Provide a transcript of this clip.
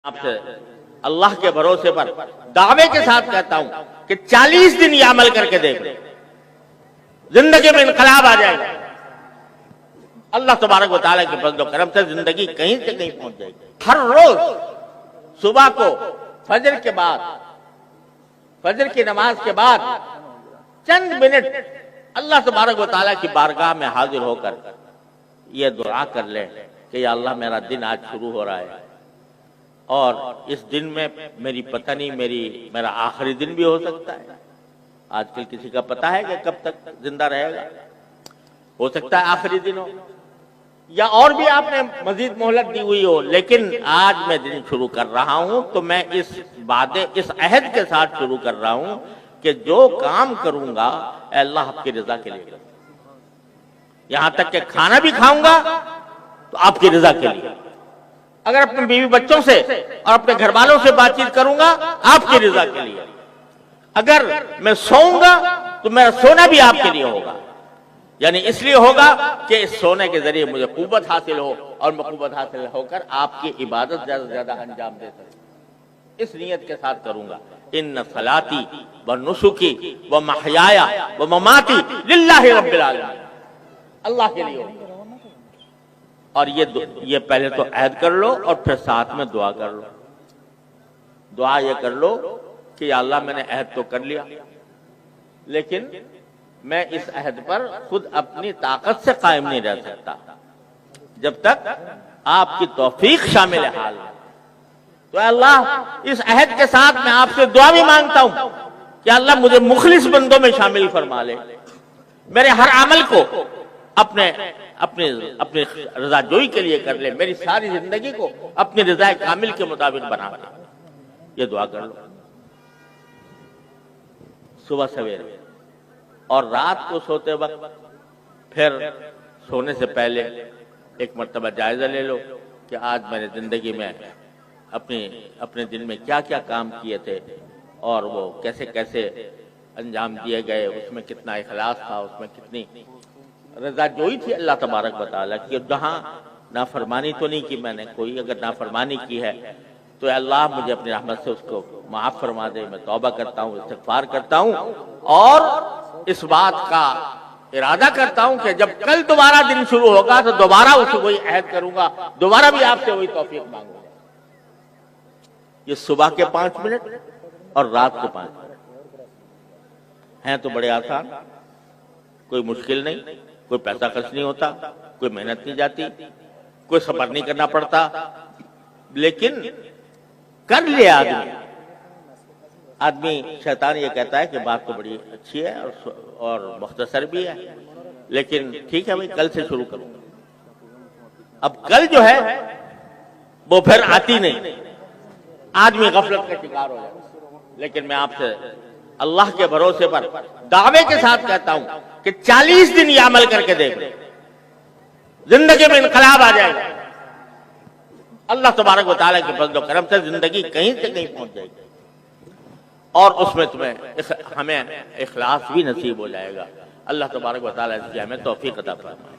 آپ سے اللہ کے بھروسے پر دعوے کے ساتھ کہتا ہوں کہ 40 دن یہ عمل کر کے دیکھ لیں، زندگی میں انقلاب آ جائے گا۔ اللہ تبارک و تعالیٰ کے فضل و کرم سے زندگی کہیں سے کہیں پہنچ جائے گی۔ ہر روز صبح کو فجر کے بعد، فجر کی نماز کے بعد چند منٹ اللہ تبارک و تعالیٰ کی بارگاہ میں حاضر ہو کر یہ دعا کر لیں کہ یا اللہ میرا دن آج شروع ہو رہا ہے اور اس دن میں میری پتہ نہیں میرا آخری دن بھی ہو سکتا ہے۔ آج کل کسی کا پتہ ہے کہ کب تک زندہ رہے گا، ہو سکتا ہے آخری دن ہو یا اور بھی آپ نے مزید مہلت دی ہوئی ہو، لیکن آج میں دن شروع کر رہا ہوں تو میں اس عہد کے ساتھ شروع کر رہا ہوں کہ جو کام کروں گا اے اللہ آپ کی رضا کے لیے، یہاں تک کہ کھانا بھی کھاؤں گا تو آپ کی رضا کے لیے، اگر اپنے بیوی بچوں سے اور اپنے گھر والوں سے بات چیت کروں گا آپ کی رضا کے لیے، اگر میں سوؤں گا تو میرا سونا بھی آپ کے لیے ہوگا، یعنی اس لیے ہوگا کہ اس سونے کے ذریعے مجھے قوت حاصل ہو اور میں قوت حاصل ہو کر آپ کی عبادت زیادہ سے زیادہ انجام دے سکوں، اس نیت کے ساتھ کروں گا۔ ان صلاتی و نسکی و محیایا و مماتی للہ رب العالمین، اللہ کے لیے ہوگا۔ اور یہ پہلے تو عہد کر لو اور پھر ساتھ میں دعا کر لو۔ دعا یہ کر لو کہ یا اللہ میں نے عہد تو کر لیا، لیکن میں اس عہد پر خود اپنی طاقت سے قائم نہیں رہ سکتا جب تک آپ کی توفیق شامل حال ہے۔ تو اے اللہ اس عہد کے ساتھ میں آپ سے دعا بھی مانگتا ہوں کہ اللہ مجھے مخلص بندوں میں شامل فرما لے، میرے ہر عمل کو اپنی رضا جوئی کے لیے کر لے، میری ساری زندگی کو اپنی رضا کامل کے مطابق بنا لے۔ یہ دعا کر لو صبح سویرے، اور رات کو سوتے وقت پھر سونے سے پہلے ایک مرتبہ جائزہ لے لو کہ آج میں نے زندگی میں اپنے دن میں کیا کیا کام کیے تھے اور وہ کیسے کیسے انجام دیے گئے، اس میں کتنا اخلاص تھا، اس میں کتنی رضا جوئی تھی اللہ تبارک و تعالیٰ کی۔ جہاں نافرمانی تو نہیں کی میں نے کوئی، اگر نافرمانی کی ہے تو اے اللہ مجھے اپنی رحمت سے اس کو معاف فرما دے، میں توبہ کرتا ہوں، استغفار کرتا ہوں، اور اس بات کا ارادہ کرتا ہوں کہ جب کل دوبارہ دن شروع ہوگا تو دوبارہ اسے وہی عہد کروں گا، دوبارہ بھی آپ سے وہی توفیق مانگوں گا۔ یہ صبح کے 5 منٹ اور رات کے 5 منٹ ہیں تو بڑے آسان، کوئی مشکل نہیں، کوئی پیسہ خرچ نہیں ہوتا، کوئی محنت نہیں جاتی، کوئی صبر نہیں کرنا پڑتا، لیکن کر لیا آدمی شیطان یہ کہتا ہے کہ بات تو بڑی اچھی ہے اور مختصر بھی ہے، لیکن ٹھیک ہے بھائی کل سے شروع کروں گا۔ اب کل جو ہے وہ پھر آتی نہیں، آدمی غفلت کا شکار ہو جاتا ہے۔ لیکن میں آپ سے اللہ کے بھروسے پر دعوے کے ساتھ کہتا ہوں کہ 40 دن یہ عمل کر کے دیکھ لیں، زندگی میں انقلاب آ جائے گا۔ اللہ تبارک و تعالیٰ کے فضل و کرم سے زندگی کہیں سے کہیں پہنچ جائے گی، اور اس میں ہمیں اخلاص بھی نصیب ہو جائے گا۔ اللہ تبارک و تعالیٰ اس کی ہمیں توفیق عطا فرمائے۔